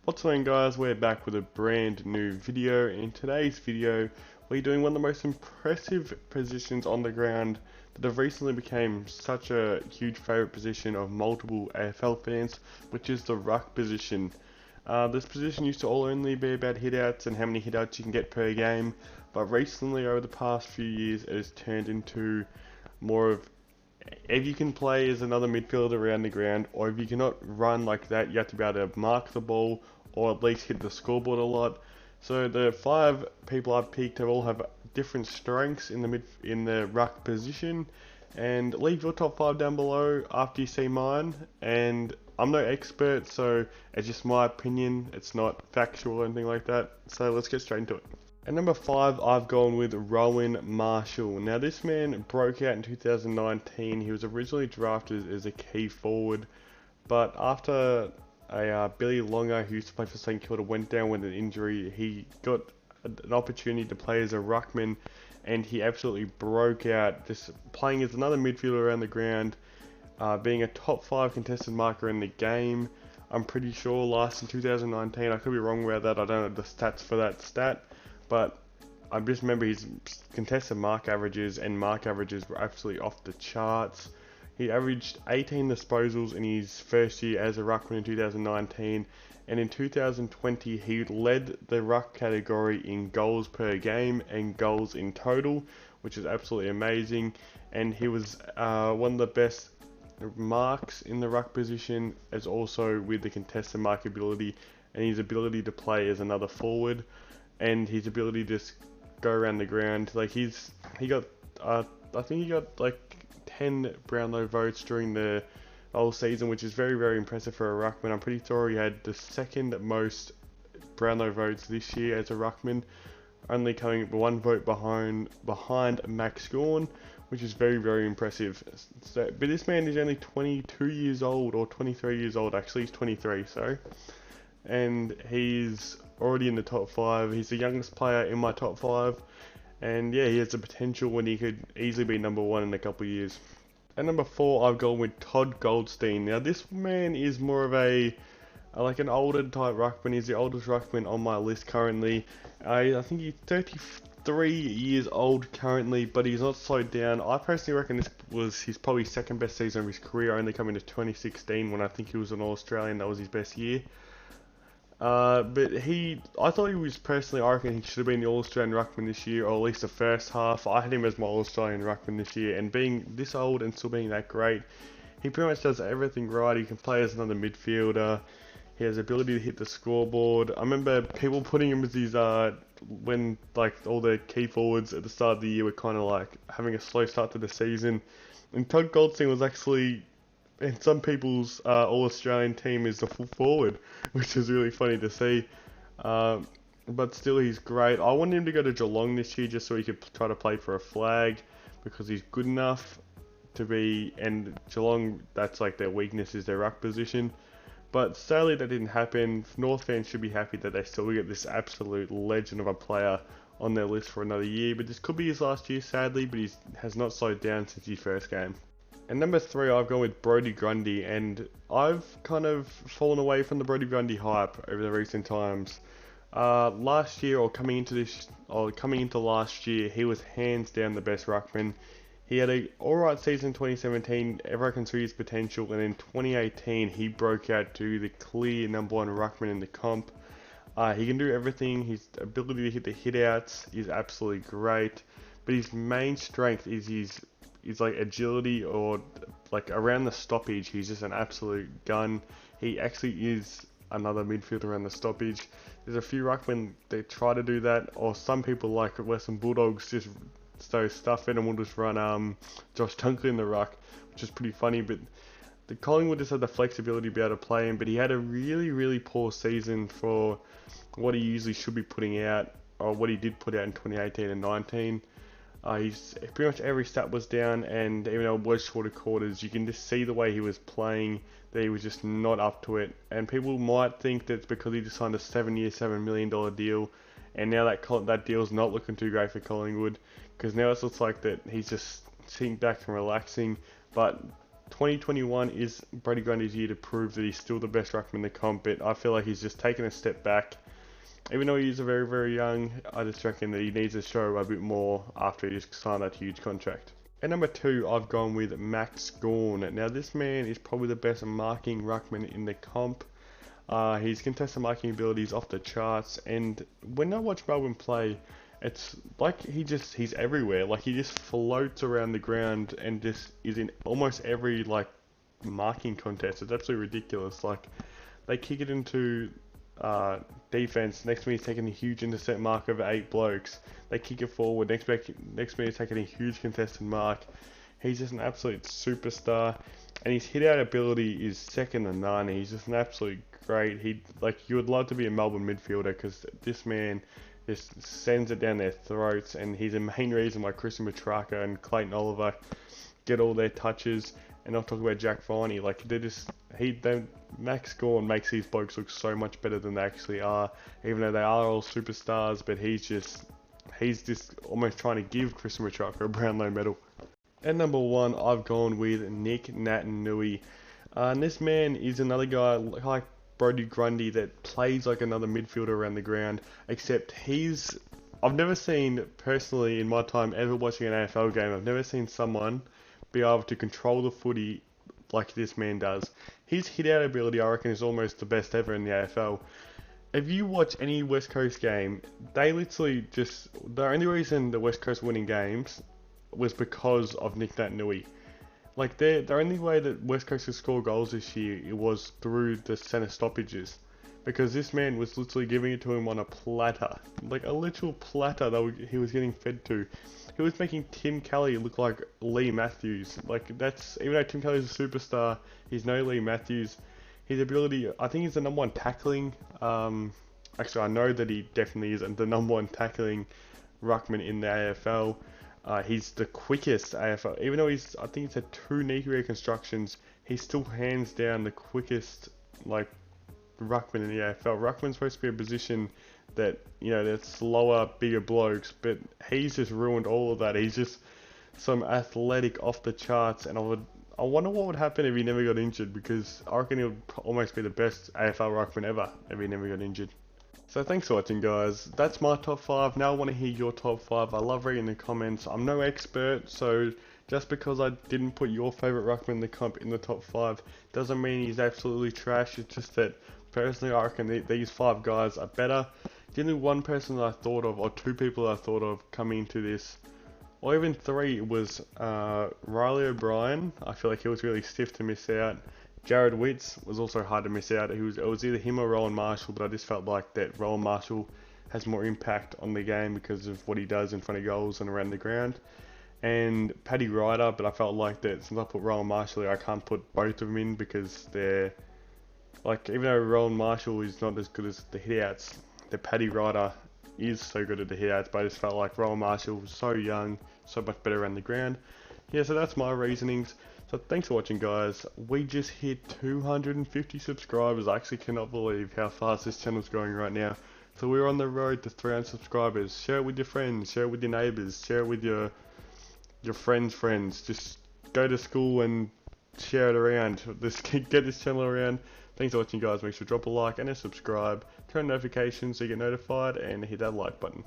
What's going on, guys? We're back with a brand new video. In today's video we're doing one of the most impressive positions on the ground that have recently become such a huge favourite position of multiple AFL fans, which is the ruck position. This position used to all only be about hitouts and how many hitouts you can get per game, but recently over the past few years it has turned into more of, if you can play as another midfielder around the ground, or if you cannot run like that, you have to be able to mark the ball or at least hit the scoreboard a lot. So the five people I've picked have all have different strengths in the ruck position, and leave your top five down below after you see mine. And I'm no expert, so it's just my opinion. It's not factual or anything like that. So let's get straight into it. At number 5, I've gone with Rowan Marshall. Now, this man broke out in 2019. He was originally drafted as a key forward, but after Billy Longer, who used to play for St Kilda, went down with an injury, he got an opportunity to play as a ruckman, and he absolutely broke out, just playing as another midfielder around the ground, being a top 5 contested marker in the game. I'm pretty sure last in 2019, I could be wrong about that, I don't know the stats for that stat, but I just remember his contested mark averages and mark averages were absolutely off the charts. He averaged 18 disposals in his first year as a ruckman in 2019, and in 2020 he led the ruck category in goals per game and goals in total, which is absolutely amazing. And he was one of the best marks in the ruck position, as also with the contested mark ability and his ability to play as another forward, and his ability to just go around the ground. Like he got I think he got like 10 Brownlow votes during the whole season, which is very impressive for a ruckman. I'm pretty sure he had the second most Brownlow votes this year as a ruckman, only coming one vote behind Max Gawn, which is very impressive. So, but this man is only 22 years old, or 23 years old actually. He's 23, sorry, and he's already in the top 5. He's the youngest player in my top 5. And yeah, he has the potential when he could easily be number 1 in a couple of years. At number 4, I've gone with Todd Goldstein. Now, this man is more of a like an older type ruckman. He's the oldest ruckman on my list currently. I think he's 33 years old currently, but he's not slowed down. I personally reckon this was his probably second best season of his career, only coming to 2016 when I think he was an All-Australian. That was his best year. But I thought he was personally, I reckon he should have been the All-Australian ruckman this year, or at least the first half. I had him as my All-Australian ruckman this year, and being this old and still being that great, he pretty much does everything right. He can play as another midfielder. He has the ability to hit the scoreboard. I remember people putting him as his, when like all the key forwards at the start of the year were kind of like having a slow start to the season, and Todd Goldstein was actually, and some people's All-Australian team is the full forward, which is really funny to see. But still, he's great. I wanted him to go to Geelong this year just so he could try to play for a flag, because he's good enough to be, and Geelong, that's like their weakness, is their ruck position. But sadly that didn't happen. North fans should be happy that they still get this absolute legend of a player on their list for another year. But this could be his last year, sadly, but he has not slowed down since his first game. And number 3, I've gone with Grundy, and I've kind of fallen away from the Grundy hype over the recent times. Last year, or coming into last year, he was hands down the best ruckman. He had a alright season in 2017, everyone can see his potential, and in 2018 he broke out to the clear number 1 ruckman in the comp. He can do everything. His ability to hit the hitouts is absolutely great, but his main strength is his like agility, or like around the stoppage. He's just an absolute gun. He actually is another midfielder around the stoppage. There's a few ruckmen that try to do that, or some people like Western Bulldogs just throw stuff in and will just run Josh Dunkley in the ruck, which is pretty funny. But the Collingwood just had the flexibility to be able to play him, but he had a really poor season for what he usually should be putting out, or what he did put out in 2018 and 19. He's pretty much every stat was down, and even though it was shorter quarters, you can just see the way he was playing that he was just not up to it. And people might think that's because he just signed a 7-year, $7 million deal, and now that deal's not looking too great for Collingwood, because now it looks like that he's just sitting back and relaxing. But 2021 is Brody Grundy's year to prove that he's still the best ruckman in the comp, but I feel like he's just taken a step back. Even though he's very, very young, I just reckon that he needs to show a bit more after he just signed that huge contract. At number 2, I've gone with Max Gawn. Now this man is probably the best marking ruckman in the comp. His contested marking ability is off the charts, and when I watch Melbourne play, it's like he's everywhere. Like he just floats around the ground and just is in almost every like marking contest. It's absolutely ridiculous. Like they kick it into defense. Next minute he's taking a huge intercept mark over 8 blokes. They kick it forward. Next minute he's taking a huge contested mark. He's just an absolute superstar, and his hit out ability is second to none. He's just an absolute great. You would love to be a Melbourne midfielder because this man just sends it down their throats, and he's the main reason why Christian Petrarca and Clayton Oliver get all their touches. And I'll talk about Jack Viney. Like Max Gawn makes these blokes look so much better than they actually are, even though they are all superstars. But he's just almost trying to give Christian Petrarca a Brownlow medal. At number 1, I've gone with Nick Naitanui. And this man is another guy like Brody Grundy that plays like another midfielder around the ground, except I've never seen, personally in my time ever watching an AFL game, I've never seen someone be able to control the footy like this man does. His hit out ability, I reckon, is almost the best ever in the AFL. If you watch any West Coast game, they literally the only reason the West Coast winning games was because of Nick Naitanui. Like the only way that West Coast could score goals this year, it was through the centre stoppages, because this man was literally giving it to him on a platter, like a literal platter that he was getting fed to. He was making Tim Kelly look like Lee Matthews. Like even though Tim Kelly's a superstar, he's no Lee Matthews. His ability, I think he's the number 1 tackling. Actually, I know that he definitely is the number 1 tackling ruckman in the AFL. He's the quickest AFL, even though I think he's had 2 knee reconstructions, he's still hands down the quickest, like, ruckman in the AFL. Ruckman's supposed to be a position that, that's slower, bigger blokes, but he's just ruined all of that. He's just some athletic off the charts, and I wonder what would happen if he never got injured, because I reckon he would almost be the best AFL ruckman ever if he never got injured. So thanks for watching, guys. That's my top 5. Now I want to hear your top 5. I love reading the comments. I'm no expert, so just because I didn't put your favourite ruckman in the comp in the top 5 doesn't mean he's absolutely trash. It's just that personally I reckon these 5 guys are better. The only one person that I thought of, or 2 people that I thought of coming into this, or even 3, was Riley O'Brien. I feel like he was really stiff to miss out. Jared Witts was also hard to miss out. It was either him or Rowan Marshall, but I just felt like that Rowan Marshall has more impact on the game because of what he does in front of goals and around the ground. And Paddy Ryder, but I felt like that since I put Rowan Marshall there, I can't put both of them in because they're, like, even though Rowan Marshall is not as good as the hitouts, the Paddy Ryder is so good at the hitouts, but I just felt like Rowan Marshall was so young, so much better around the ground. Yeah, so that's my reasonings. So thanks for watching, guys. We just hit 250 subscribers. I actually cannot believe how fast this channel's going right now. So we're on the road to 300 subscribers. Share it with your friends, share it with your neighbours, share it with your friends. Just go to school and share it around. Just get this channel around. Thanks for watching, guys. Make sure to drop a like and a subscribe. Turn on notifications so you get notified, and hit that like button.